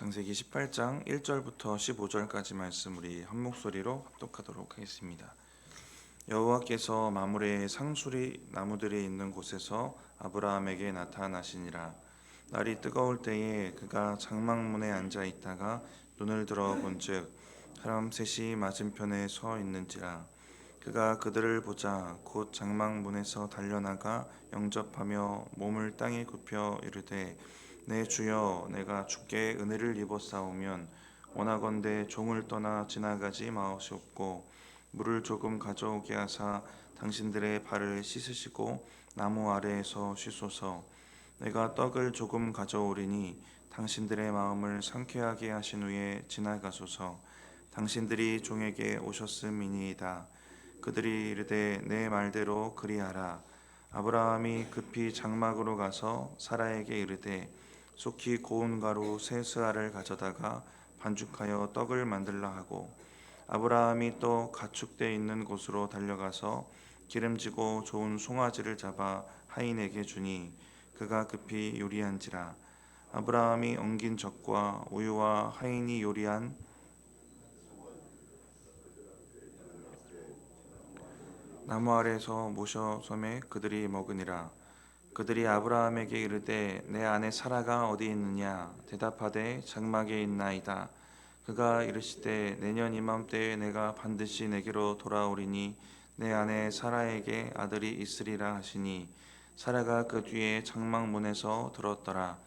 창세기 18장 1절부터 15절까지 말씀 우리 한 목소리로 합독하도록 하겠습니다. 여호와께서 마므레의 상수리 나무들이 있는 곳에서 아브라함에게 나타나시니라. 날이 뜨거울 때에 그가 장막문에 앉아 있다가 눈을 들어 본즉 사람 셋이 맞은편에 서 있는지라. 그가 그들을 보자 곧 장막문에서 달려나가 영접하며 몸을 땅에 굽혀 이르되 내 주여, 내가 주께 은혜를 입었사오면 원하건대 종을 떠나 지나가지 마옵시옵고 물을 조금 가져오게 하사 당신들의 발을 씻으시고 나무 아래에서 쉬소서. 내가 떡을 조금 가져오리니 당신들의 마음을 상쾌하게 하신 후에 지나가소서. 당신들이 종에게 오셨음이니이다. 그들이 이르되 내 말대로 그리하라. 아브라함이 급히 장막으로 가서 사라에게 이르되 속히 고운 가루 세 스아를 가져다가 반죽하여 떡을 만들라 하고, 아브라함이 또 가축대 있는 곳으로 달려가서 기름지고 좋은 송아지를 잡아 하인에게 주니 그가 급히 요리한지라. 아브라함이 엉긴 젖과 우유와 하인이 요리한 나무 아래에서 모셔 섬에 그들이 먹으니라. 그들이 아브라함에게 이르되 내 아내 사라가 어디 있느냐? 대답하되 장막에 있나이다. 그가 이르시되 내년 이맘때에 내가 반드시 내게로 돌아오리니 내 아내 사라에게 아들이 있으리라 하시니 사라가 그 뒤에 장막문에서 들었더라.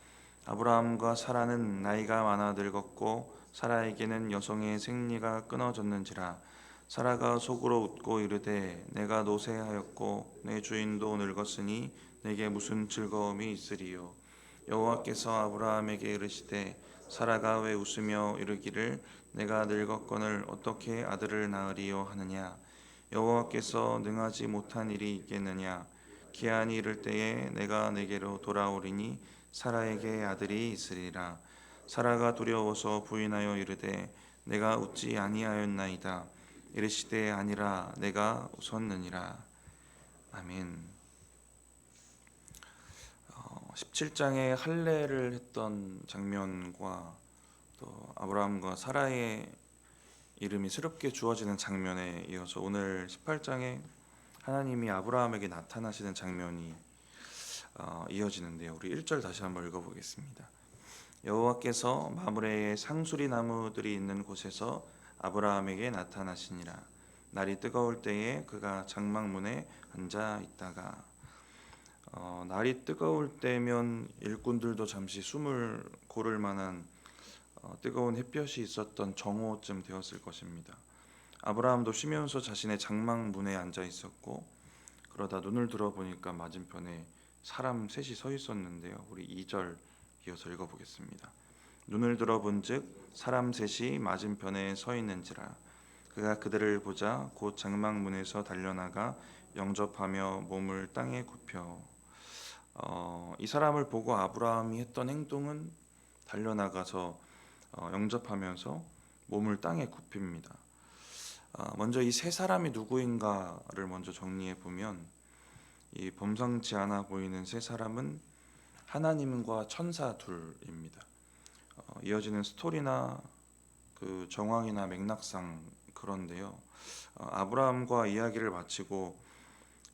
아브라함과 사라는 나이가 많아 늙었고 사라에게는 여성의 생리가 끊어졌는지라. 사라가 속으로 웃고 이르되 내가 노쇠하였고 내 주인도 늙었으니 내게 무슨 즐거움이 있으리요. 여호와께서 아브라함에게 이르시되 사라가 왜 웃으며 이르기를 내가 늙었거늘 어떻게 아들을 낳으리요 하느냐. 여호와께서 능하지 못한 일이 있겠느냐. 기한이 이를 때에 내가 내게로 돌아오리니 사라에게 아들이 있으리라. 사라가 두려워서 부인하여 이르되 내가 웃지 아니하였나이다. 이르시되 아니라 내가 웃었느니라. 아멘. 17장에 할례를 했던 장면과 또 아브라함과 사라의 이름이 새롭게 주어지는 장면에 이어서 오늘 18장에 하나님이 아브라함에게 나타나시는 장면이 이어지는데요. 우리 1절 다시 한번 읽어보겠습니다. 여호와께서 마므레의 상수리 나무들이 있는 곳에서 아브라함에게 나타나시니라. 날이 뜨거울 때에 그가 장막문에 앉아 있다가 날이 뜨거울 때면 일꾼들도 잠시 숨을 고를 만한 뜨거운 햇볕이 있었던 정오쯤 되었을 것입니다. 아브라함도 쉬면서 자신의 장막문에 앉아 있었고, 그러다 눈을 들어보니까 맞은편에 사람 셋이 서 있었는데요. 우리 2절 이어서 읽어보겠습니다. 눈을 들어본즉 사람 셋이 맞은편에 서 있는지라. 그가 그들을 보자 곧 장막문에서 달려나가 영접하며 몸을 땅에 굽혀. 이 사람을 보고 아브라함이 했던 행동은 달려나가서 영접하면서 몸을 땅에 굽힙니다. 먼저 이 세 사람이 누구인가를 먼저 정리해 보면, 이 범상치 않아 보이는 세 사람은 하나님과 천사 둘입니다. 이어지는 스토리나 그 정황이나 맥락상 그런데요. 아브라함과 이야기를 마치고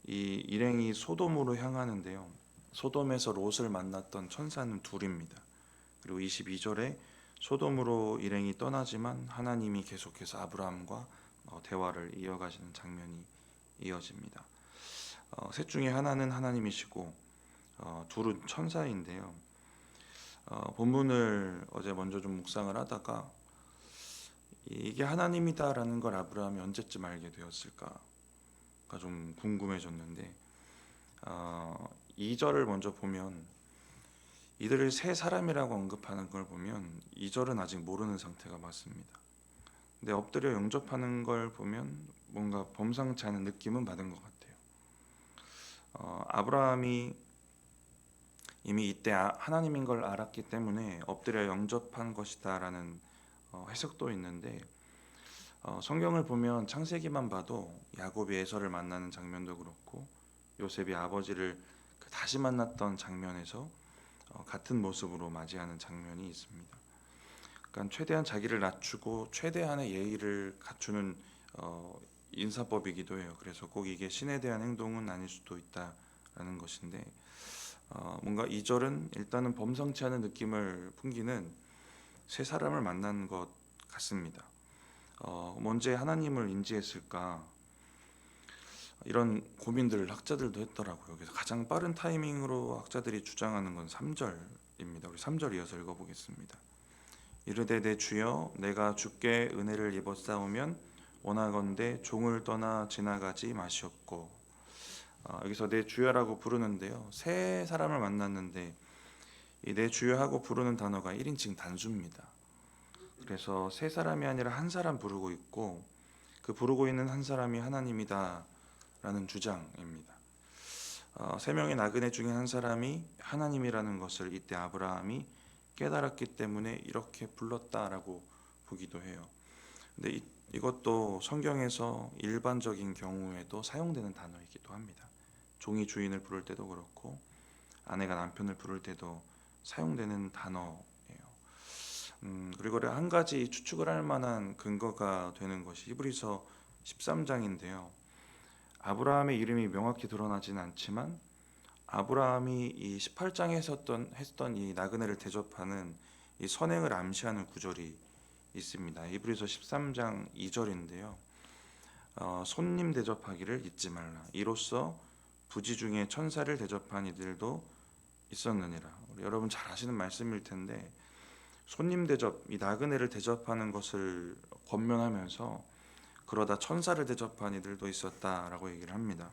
이 일행이 소돔으로 향하는데요. 소돔에서 롯을 만났던 천사는 둘입니다. 그리고 22절에 소돔으로 일행이 떠나지만 하나님이 계속해서 아브라함과 대화를 이어가시는 장면이 이어집니다. 셋 중에 하나는 하나님이시고 둘은 천사인데요. 본문을 어제 먼저 좀 묵상을 하다가 이게 하나님이다라는 걸 아브라함이 언제쯤 알게 되었을까가 좀 궁금해졌는데, 2절을 먼저 보면 이들을 세 사람이라고 언급하는 걸 보면 2절은 아직 모르는 상태가 맞습니다. 근데 엎드려 영접하는 걸 보면 뭔가 범상치 않은 느낌은 받은 것 같아요. 아브라함이 이미 이때 하나님인 걸 알았기 때문에 엎드려 영접한 것이다라는 해석도 있는데, 성경을 보면 창세기만 봐도 야곱이 에서를 만나는 장면도 그렇고 요셉이 아버지를 다시 만났던 장면에서 같은 모습으로 맞이하는 장면이 있습니다. 약간 최대한 자기를 낮추고 최대한의 예의를 갖추는 인사법이기도 해요. 그래서 꼭 이게 신에 대한 행동은 아닐 수도 있다라는 것인데 뭔가 이 절은 일단은 범상치 않은 느낌을 풍기는 세 사람을 만난 것 같습니다. 언제 하나님을 인지했을까 이런 고민들을 학자들도 했더라고요. 그래서 가장 빠른 타이밍으로 학자들이 주장하는 건 3절입니다. 우리 3절 이어서 읽어보겠습니다. 이르되 내 주여 내가 주께 은혜를 입었사오면 원하건대 종을 떠나 지나가지 마시옵고. 여기서 내 주여라고 부르는데요, 세 사람을 만났는데 이 내 주여하고 부르는 단어가 1인칭 단수입니다. 그래서 세 사람이 아니라 한 사람 부르고 있고 그 부르고 있는 한 사람이 하나님이다 라는 주장입니다. 세 명의 나그네 중에 한 사람이 하나님이라는 것을 이때 아브라함이 깨달았기 때문에 이렇게 불렀다라고 보기도 해요. 근데 이것도 성경에서 일반적인 경우에도 사용되는 단어이기도 합니다. 종이 주인을 부를 때도 그렇고 아내가 남편을 부를 때도 사용되는 단어예요. 그리고 한 가지 추측을 할 만한 근거가 되는 것이 히브리서 13장인데요. 아브라함의 이름이 명확히 드러나지는 않지만 아브라함이 이 18장에 했던 이 나그네를 대접하는 이 선행을 암시하는 구절이 있습니다. 히브리서 13장 2절인데요. 손님 대접하기를 잊지 말라. 이로써 부지 중에 천사를 대접한 이들도 있었느니라. 여러분 잘 아시는 말씀일 텐데 손님 대접, 이 나그네를 대접하는 것을 권면하면서 그러다 천사를 대접한 이들도 있었다라고 얘기를 합니다.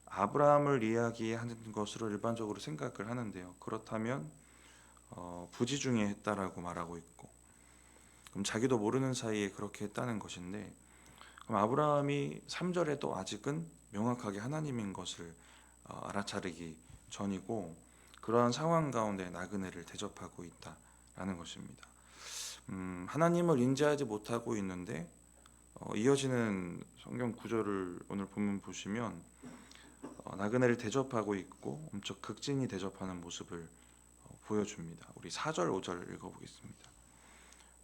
아브라함을 이야기하는 것으로 일반적으로 생각을 하는데요. 그렇다면 부지 중에 했다라고 말하고 있고, 그럼 자기도 모르는 사이에 그렇게 했다는 것인데, 그럼 아브라함이 3절에도 아직은 명확하게 하나님인 것을 알아차리기 전이고, 그러한 상황 가운데 나그네를 대접하고 있다라는 것입니다. 하나님을 인지하지 못하고 있는데 이어지는 성경 구절을 오늘 본문 보시면 나그네를 대접하고 있고 엄청 극진히 대접하는 모습을 보여줍니다. 우리 4절 5절 읽어보겠습니다.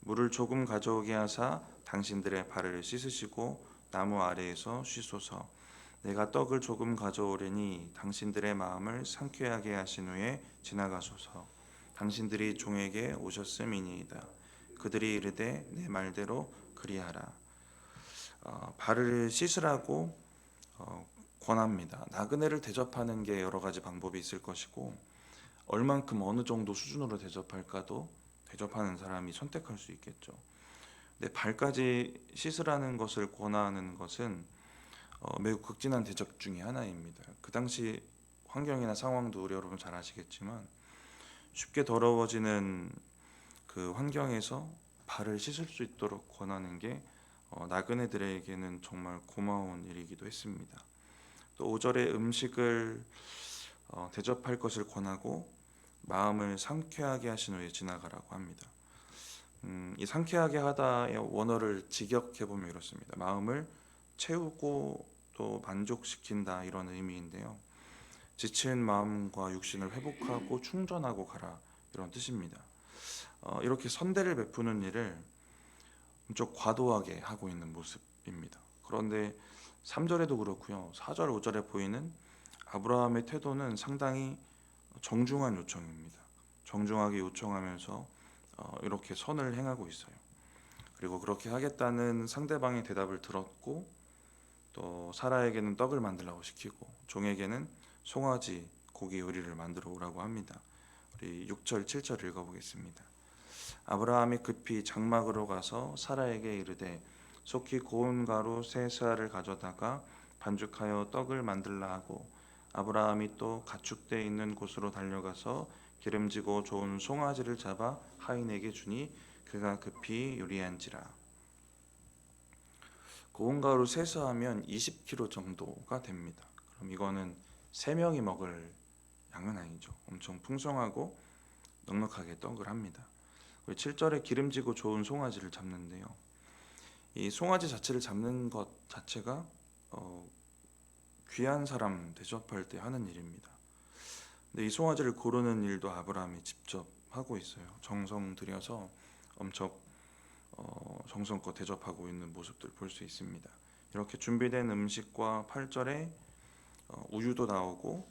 물을 조금 가져오게 하사 당신들의 발을 씻으시고 나무 아래에서 쉬소서. 내가 떡을 조금 가져오려니 당신들의 마음을 상쾌하게 하신 후에 지나가소서. 당신들이 종에게 오셨음이니이다. 그들이 이르되 내 말대로 그리하라. 발을 씻으라고 권합니다. 나그네를 대접하는 게 여러 가지 방법이 있을 것이고 얼만큼 어느 정도 수준으로 대접할까도 대접하는 사람이 선택할 수 있겠죠. 근데 발까지 씻으라는 것을 권하는 것은 매우 극진한 대접 중에 하나입니다. 그 당시 환경이나 상황도 우리 여러분 잘 아시겠지만 쉽게 더러워지는 그 환경에서 발을 씻을 수 있도록 권하는 게 나그네들에게는 정말 고마운 일이기도 했습니다. 또 5절에 음식을 대접할 것을 권하고 마음을 상쾌하게 하신 후에 지나가라고 합니다. 이 상쾌하게 하다의 원어를 직역해 보면 이렇습니다. 마음을 채우고 또 만족시킨다 이런 의미인데요. 지친 마음과 육신을 회복하고 충전하고 가라 이런 뜻입니다. 이렇게 선대를 베푸는 일을 좀 과도하게 하고 있는 모습입니다. 그런데 3절에도 그렇고요. 4절 5절에 보이는 아브라함의 태도는 상당히 정중한 요청입니다. 정중하게 요청하면서 이렇게 선을 행하고 있어요. 그리고 그렇게 하겠다는 상대방의 대답을 들었고 또 사라에게는 떡을 만들라고 시키고 종에게는 송아지 고기 요리를 만들어 오라고 합니다. 우리 6절 7절 읽어보겠습니다. 아브라함이 급히 장막으로 가서 사라에게 이르되 속히 고운 가루 세 쌀을 가져다가 반죽하여 떡을 만들라 하고 아브라함이 또 가축대 있는 곳으로 달려가서 기름지고 좋은 송아지를 잡아 하인에게 주니 그가 급히 요리한지라. 고운 가루 세수하면 20kg 정도가 됩니다. 그럼 이거는 3명이 먹을 양은 아니죠. 엄청 풍성하고 넉넉하게 떡을 합니다. 7절에 기름지고 좋은 송아지를 잡는데요. 이 송아지 자체를 잡는 것 자체가 귀한 사람 대접할 때 하는 일입니다. 근데 이 송아지를 고르는 일도 아브라함이 직접 하고 있어요. 정성 들여서 엄청 정성껏 대접하고 있는 모습들 볼 수 있습니다. 이렇게 준비된 음식과 8절에 우유도 나오고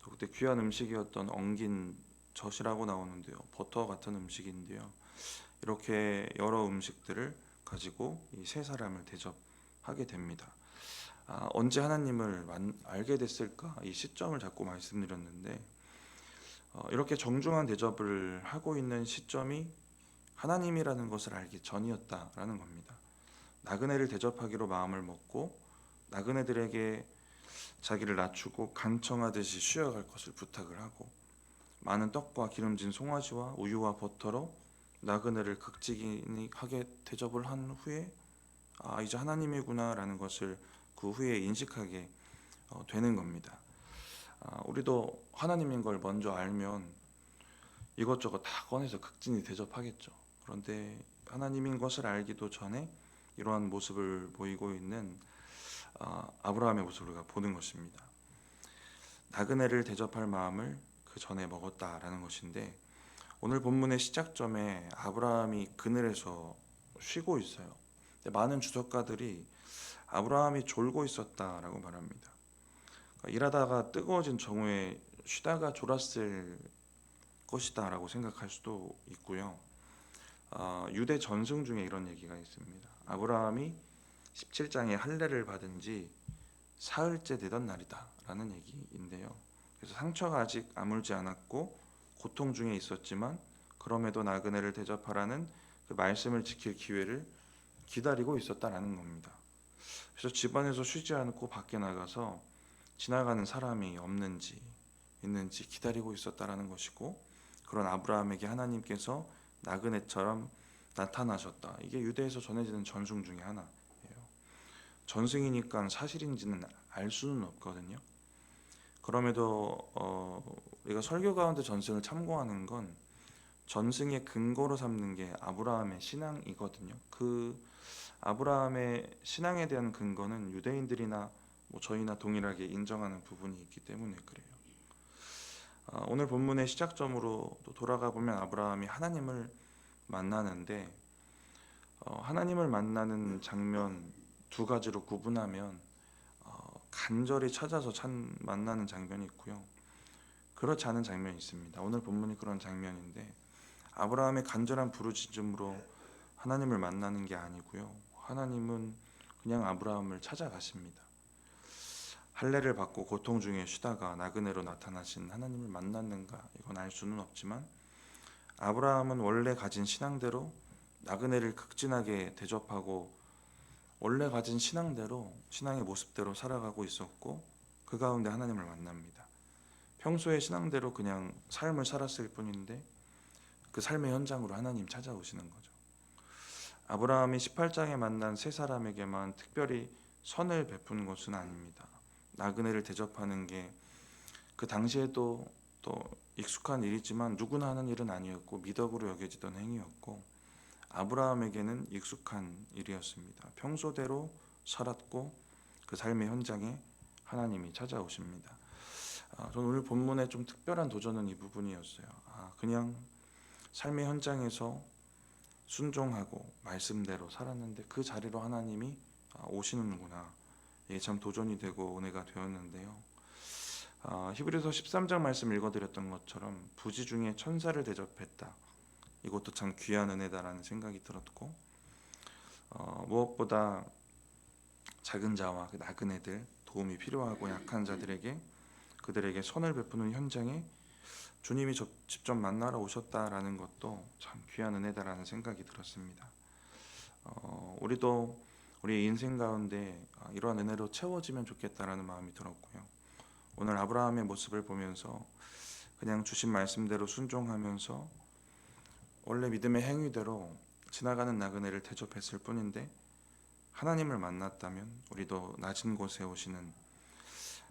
또 그때 귀한 음식이었던 엉긴 젖이라고 나오는데요. 버터 같은 음식인데요. 이렇게 여러 음식들을 가지고 이 세 사람을 대접하게 됩니다. 언제 하나님을 알게 됐을까? 이 시점을 자꾸 말씀드렸는데 이렇게 정중한 대접을 하고 있는 시점이 하나님이라는 것을 알기 전이었다라는 겁니다. 나그네를 대접하기로 마음을 먹고 나그네들에게 자기를 낮추고 간청하듯이 쉬어갈 것을 부탁을 하고 많은 떡과 기름진 송아지와 우유와 버터로 나그네를 극진하게 대접을 한 후에 이제 하나님이구나라는 것을 그 후에 인식하게 되는 겁니다. 우리도 하나님인 걸 먼저 알면 이것저것 다 꺼내서 극진히 대접하겠죠. 그런데 하나님인 것을 알기도 전에 이러한 모습을 보이고 있는 아브라함의 모습을 우리가 보는 것입니다. 나그네를 대접할 마음을 그 전에 먹었다라는 것인데 오늘 본문의 시작점에 아브라함이 그늘에서 쉬고 있어요. 많은 주석가들이 아브라함이 졸고 있었다라고 말합니다. 일하다가 뜨거워진 정오에 쉬다가 졸았을 것이다라고 생각할 수도 있고요. 유대 전승 중에 이런 얘기가 있습니다. 아브라함이 17장에 할례를 받은 지 사흘째 되던 날이다라는 얘기인데요. 그래서 상처가 아직 아물지 않았고 고통 중에 있었지만 그럼에도 나그네를 대접하라는 그 말씀을 지킬 기회를 기다리고 있었다라는 겁니다. 그래서 집안에서 쉬지 않고 밖에 나가서 지나가는 사람이 없는지 있는지 기다리고 있었다라는 것이고 그런 아브라함에게 하나님께서 나그네처럼 나타나셨다. 이게 유대에서 전해지는 전승 중에 하나예요. 전승이니까 사실인지는 알 수는 없거든요. 그럼에도 우리가 설교 가운데 전승을 참고하는 건 전승의 근거로 삼는 게 아브라함의 신앙이거든요. 그 아브라함의 신앙에 대한 근거는 유대인들이나 저희나 동일하게 인정하는 부분이 있기 때문에 그래요. 오늘 본문의 시작점으로 또 돌아가 보면 아브라함이 하나님을 만나는데 하나님을 만나는 장면 두 가지로 구분하면 간절히 찾아서 만나는 장면이 있고요. 그렇지 않은 장면이 있습니다. 오늘 본문이 그런 장면인데 아브라함의 간절한 부르짖음으로 하나님을 만나는 게 아니고요. 하나님은 그냥 아브라함을 찾아가십니다. 할례를 받고 고통 중에 쉬다가 나그네로 나타나신 하나님을 만났는가 이건 알 수는 없지만 아브라함은 원래 가진 신앙대로 나그네를 극진하게 대접하고 원래 가진 신앙대로 신앙의 모습대로 살아가고 있었고 그 가운데 하나님을 만납니다. 평소의 신앙대로 그냥 삶을 살았을 뿐인데 그 삶의 현장으로 하나님 찾아오시는 거죠. 아브라함이 18장에 만난 세 사람에게만 특별히 선을 베푼 것은 아닙니다. 나그네를 대접하는 게 그 당시에도 또 익숙한 일이지만 누구나 하는 일은 아니었고 미덕으로 여겨지던 행위였고 아브라함에게는 익숙한 일이었습니다. 평소대로 살았고 그 삶의 현장에 하나님이 찾아오십니다. 저는 오늘 본문에 좀 특별한 도전은 이 부분이었어요. 그냥 삶의 현장에서 순종하고 말씀대로 살았는데 그 자리로 하나님이 오시는구나. 이게 참 도전이 되고 은혜가 되었는데요. 히브리서 13장 말씀 읽어드렸던 것처럼 부지 중에 천사를 대접했다. 이것도 참 귀한 은혜다라는 생각이 들었고 무엇보다 작은 자와 그 나그네들 도움이 필요하고 약한 자들에게 그들에게 선을 베푸는 현장에 주님이 직접 만나러 오셨다라는 것도 참 귀한 은혜다라는 생각이 들었습니다. 우리도 우리의 인생 가운데 이러한 은혜로 채워지면 좋겠다라는 마음이 들었고요. 오늘 아브라함의 모습을 보면서 그냥 주신 말씀대로 순종하면서 원래 믿음의 행위대로 지나가는 나그네를 대접했을 뿐인데 하나님을 만났다면 우리도 낮은 곳에 오시는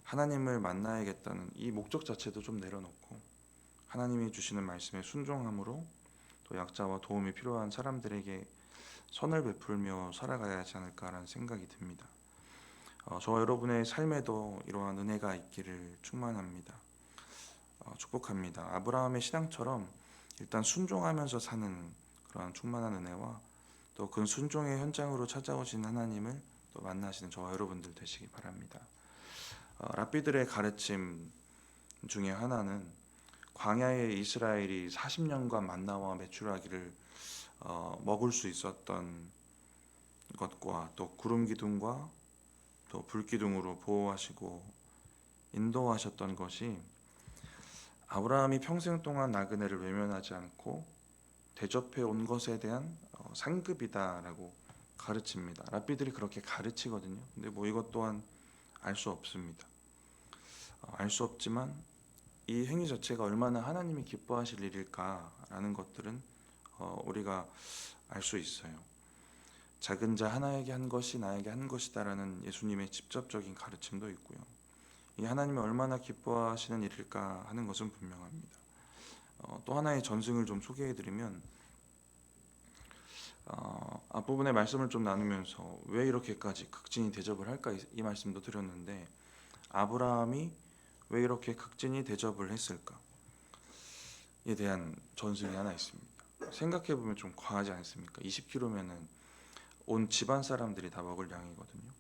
하나님을 만나야겠다는 이 목적 자체도 좀 내려놓고 하나님이 주시는 말씀에 순종함으로 또 약자와 도움이 필요한 사람들에게 선을 베풀며 살아가야 하지 않을까라는 생각이 듭니다. 저와 여러분의 삶에도 이러한 은혜가 있기를 축원합니다. 축복합니다. 아브라함의 신앙처럼 일단 순종하면서 사는 그러한 충만한 은혜와 또 그 순종의 현장으로 찾아오신 하나님을 또 만나시는 저와 여러분들 되시기 바랍니다. 랍비들의 가르침 중에 하나는 광야의 이스라엘이 40년간 만나와 메추라기를 먹을 수 있었던 것과 또 구름 기둥과 또 불 기둥으로 보호하시고 인도하셨던 것이 아브라함이 평생 동안 나그네를 외면하지 않고 대접해 온 것에 대한 상급이다라고 가르칩니다. 랍비들이 그렇게 가르치거든요. 근데 뭐 이것 또한 알 수 없습니다. 알 수 없지만 이 행위 자체가 얼마나 하나님이 기뻐하실 일일까라는 것들은 우리가 알 수 있어요. 작은 자 하나에게 한 것이 나에게 한 것이다라는 예수님의 직접적인 가르침도 있고요. 이 하나님이 얼마나 기뻐하시는 일일까 하는 것은 분명합니다. 또 하나의 전승을 좀 소개해드리면 앞부분의 말씀을 좀 나누면서 왜 이렇게까지 극진히 대접을 할까 이 말씀도 드렸는데 아브라함이 왜 이렇게 극진히 대접을 했을까에 대한 전승이 하나 있습니다. 생각해보면 좀 과하지 않습니까? 20kg면은 온 집안 사람들이 다 먹을 양이거든요.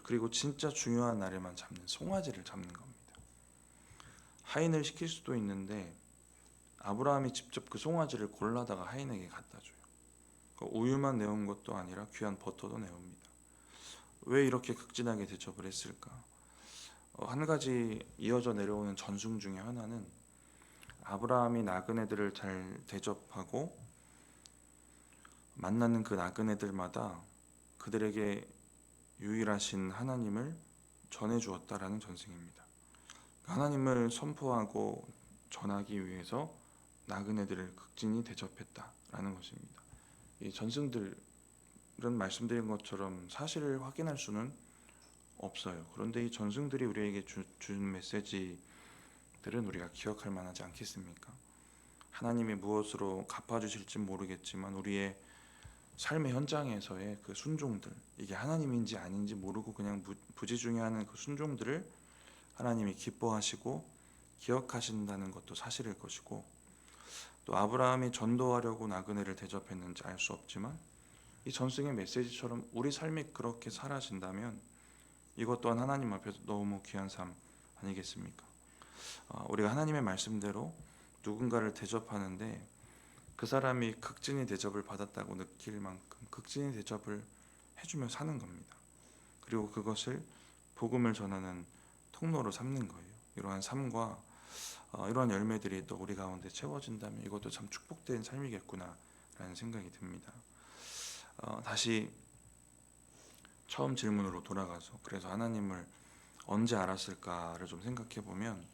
그리고 진짜 중요한 날에만 잡는 송아지를 잡는 겁니다. 하인을 시킬 수도 있는데 아브라함이 직접 그 송아지를 골라다가 하인에게 갖다 줘요. 우유만 내온 것도 아니라 귀한 버터도 내옵니다. 왜 이렇게 극진하게 대접을 했을까? 한 가지 이어져 내려오는 전승 중에 하나는 아브라함이 나그네들을 잘 대접하고 만나는 그 나그네들마다 그들에게 유일하신 하나님을 전해주었다라는 전승입니다. 하나님을 선포하고 전하기 위해서 나그네들을 극진히 대접했다라는 것입니다. 이 전승들은 말씀드린 것처럼 사실을 확인할 수는 없어요. 그런데 이 전승들이 우리에게 준 메시지들은 우리가 기억할 만하지 않겠습니까? 하나님이 무엇으로 갚아주실지 모르겠지만 우리의 삶의 현장에서의 그 순종들, 이게 하나님인지 아닌지 모르고 그냥 부지중해하는 그 순종들을 하나님이 기뻐하시고 기억하신다는 것도 사실일 것이고, 또 아브라함이 전도하려고 나그네를 대접했는지 알 수 없지만 이 전승의 메시지처럼 우리 삶이 그렇게 살아진다면 이것 또한 하나님 앞에서 너무 귀한 삶 아니겠습니까? 우리가 하나님의 말씀대로 누군가를 대접하는데 그 사람이 극진히 대접을 받았다고 느낄 만큼 극진히 대접을 해주며 사는 겁니다. 그리고 그것을 복음을 전하는 통로로 삼는 거예요. 이러한 삶과 이러한 열매들이 또 우리 가운데 채워진다면 이것도 참 축복된 삶이겠구나라는 생각이 듭니다. 다시 처음 질문으로 돌아가서 그래서 하나님을 언제 알았을까를 좀 생각해 보면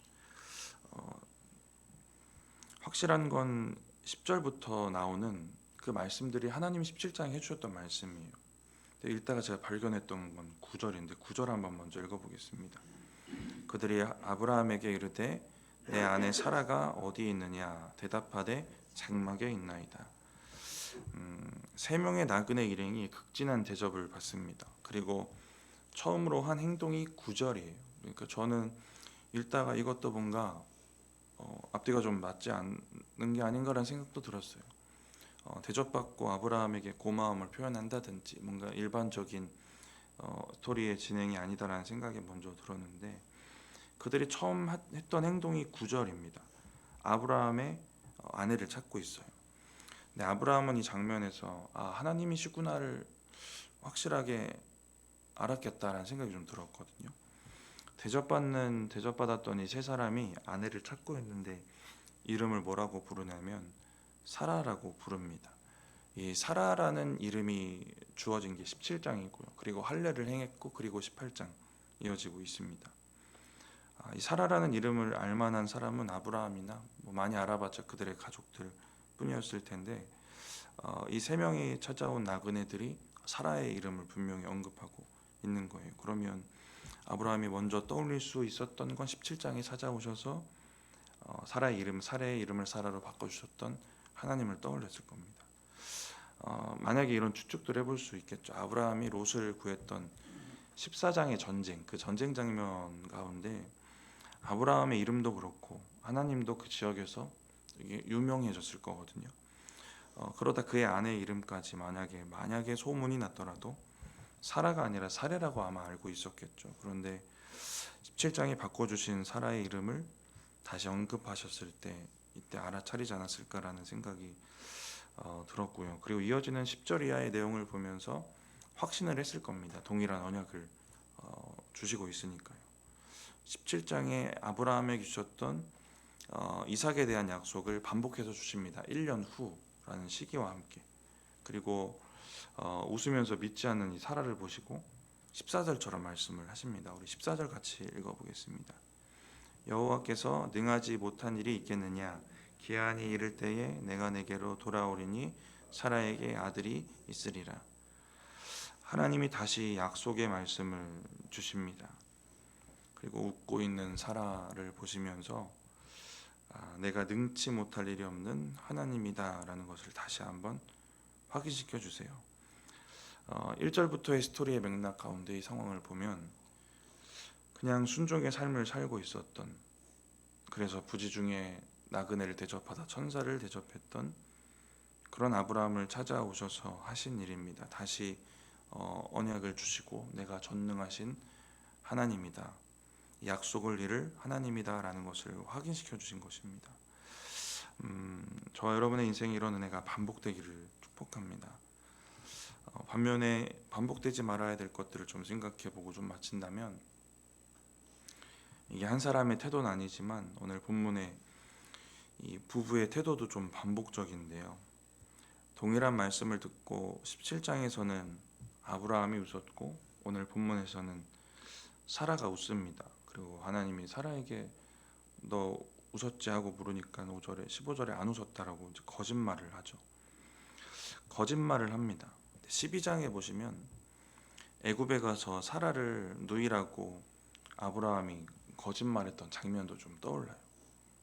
확실한 건 10절부터 나오는 그 말씀들이 하나님 17장에 해주셨던 말씀이에요. 근데 읽다가 제가 발견했던 건 9절인데 9절 한번 먼저 읽어보겠습니다. 그들이 아브라함에게 이르되 내 아내 사라가 어디 있느냐 대답하되 장막에 있나이다. 세 명의 나그네 일행이 극진한 대접을 받습니다. 그리고 처음으로 한 행동이 9절이에요. 그러니까 저는 읽다가 이것도 뭔가 앞뒤가 좀 맞지 않는 게 아닌가라는 생각도 들었어요. 대접받고 아브라함에게 고마움을 표현한다든지 뭔가 일반적인 스토리의 진행이 아니다라는 생각이 먼저 들었는데 그들이 처음 했던 행동이 9절입니다. 아브라함의 아내를 찾고 있어요. 근데 아브라함은 이 장면에서 하나님이시구나를 확실하게 알았겠다라는 생각이 좀 들었거든요. 대접받았던 이 세 사람이 아내를 찾고 있는데 이름을 뭐라고 부르냐면 사라라고 부릅니다. 이 사라라는 이름이 주어진 게 17장이고요. 그리고 할례를 행했고 그리고 18장 이어지고 있습니다. 이 사라라는 이름을 알만한 사람은 아브라함이나 많이 알아봤자 그들의 가족들 뿐이었을 텐데 이 세 명이 찾아온 나그네들이 사라의 이름을 분명히 언급하고 있는 거예요. 그러면 아브라함이 먼저 떠올릴 수 있었던 건 17장에 찾아오셔서 사라의 이름을 사라로 바꿔주셨던 하나님을 떠올렸을 겁니다. 만약에 이런 추측들 해볼 수 있겠죠. 아브라함이 롯을 구했던 14장의 전쟁, 그 전쟁 장면 가운데 아브라함의 이름도 그렇고 하나님도 그 지역에서 이게 유명해졌을 거거든요. 그러다 그의 아내 이름까지 만약에 소문이 났더라도 사라가 아니라 사레라고 아마 알고 있었겠죠. 그런데 17장에 바꿔주신 사라의 이름을 다시 언급하셨을 때 이때 알아차리지 않았을까라는 생각이 들었고요. 그리고 이어지는 10절 이하의 내용을 보면서 확신을 했을 겁니다. 동일한 언약을 주시고 있으니까요. 17장에 아브라함에게 주셨던 이삭에 대한 약속을 반복해서 주십니다. 1년 후라는 시기와 함께. 그리고 웃으면서 믿지 않는 이 사라를 보시고 14절처럼 말씀을 하십니다. 우리 14절 같이 읽어보겠습니다. 여호와께서 능하지 못한 일이 있겠느냐? 기한이 이를 때에 내가 내게로 돌아오리니 사라에게 아들이 있으리라. 하나님이 다시 약속의 말씀을 주십니다. 그리고 웃고 있는 사라를 보시면서 내가 능치 못할 일이 없는 하나님이다라는 것을 다시 한번 확인시켜 주세요. 1절부터의 스토리의 맥락 가운데 이 상황을 보면 그냥 순종의 삶을 살고 있었던, 그래서 부지 중에 나그네를 대접하다 천사를 대접했던 그런 아브라함을 찾아오셔서 하신 일입니다. 다시 언약을 주시고 내가 전능하신 하나님이다, 약속을 이룰 하나님이다라는 것을 확인시켜 주신 것입니다. 저와 여러분의 인생에 이런 은혜가 반복되기를 축복합니다. 반면에 반복되지 말아야 될 것들을 좀 생각해보고 좀 마친다면, 이게 한 사람의 태도는 아니지만 오늘 본문의 이 부부의 태도도 좀 반복적인데요. 동일한 말씀을 듣고 17장에서는 아브라함이 웃었고 오늘 본문에서는 사라가 웃습니다. 그리고 하나님이 사라에게 너 웃었지 하고 물으니까 15절에 안 웃었다라고 이제 거짓말을 하죠. 거짓말을 합니다. 12장에 보시면 애굽에 가서 사라를 누이라고 아브라함이 거짓말했던 장면도 좀 떠올라요.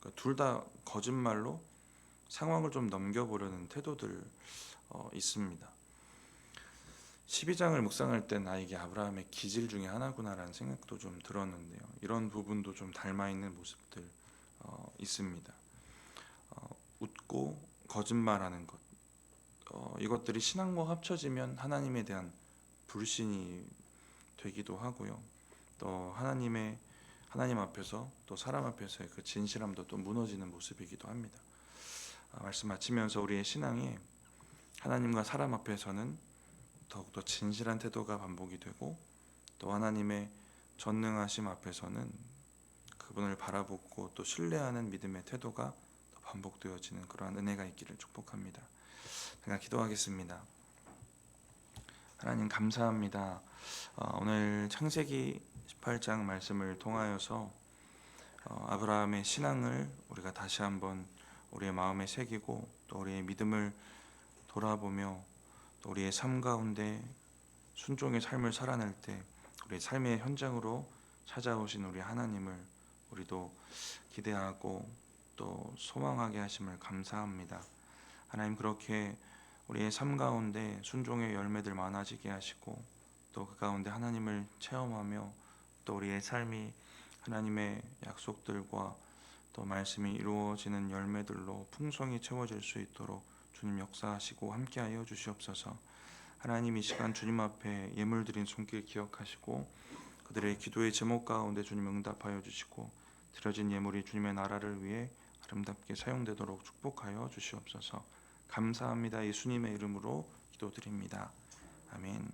그러니까 둘 다 거짓말로 상황을 좀 넘겨보려는 태도들 있습니다. 12장을 묵상할 땐 이게 아브라함의 기질 중에 하나구나라는 생각도 좀 들었는데요. 이런 부분도 좀 닮아있는 모습들 있습니다. 웃고 거짓말하는 것, 이것들이 신앙과 합쳐지면 하나님에 대한 불신이 되기도 하고요. 또 하나님 앞에서 또 사람 앞에서의 그 진실함도 또 무너지는 모습이기도 합니다. 말씀 마치면서 우리의 신앙에 하나님과 사람 앞에서는 더욱더 진실한 태도가 반복이 되고, 또 하나님의 전능하심 앞에서는 그분을 바라보고 또 신뢰하는 믿음의 태도가 반복되어지는 그러한 은혜가 있기를 축복합니다. 제가 기도하겠습니다. 하나님 감사합니다. 오늘 창세기 18장 말씀을 통하여서 아브라함의 신앙을 우리가 다시 한번 우리의 마음에 새기고 또 우리의 믿음을 돌아보며 또 우리의 삶 가운데 순종의 삶을 살아낼 때 우리의 삶의 현장으로 찾아오신 우리 하나님을 우리도 기대하고 또 소망하게 하심을 감사합니다. 하나님, 그렇게 우리의 삶 가운데 순종의 열매들 많아지게 하시고 또 그 가운데 하나님을 체험하며 또 우리의 삶이 하나님의 약속들과 또 말씀이 이루어지는 열매들로 풍성히 채워질 수 있도록 주님 역사하시고 함께하여 주시옵소서. 하나님, 이 시간 주님 앞에 예물 드린 손길 기억하시고 그들의 기도의 제목 가운데 주님 응답하여 주시고 드려진 예물이 주님의 나라를 위해 아름답게 사용되도록 축복하여 주시옵소서. 감사합니다. 예수님의 이름으로 기도드립니다. 아멘.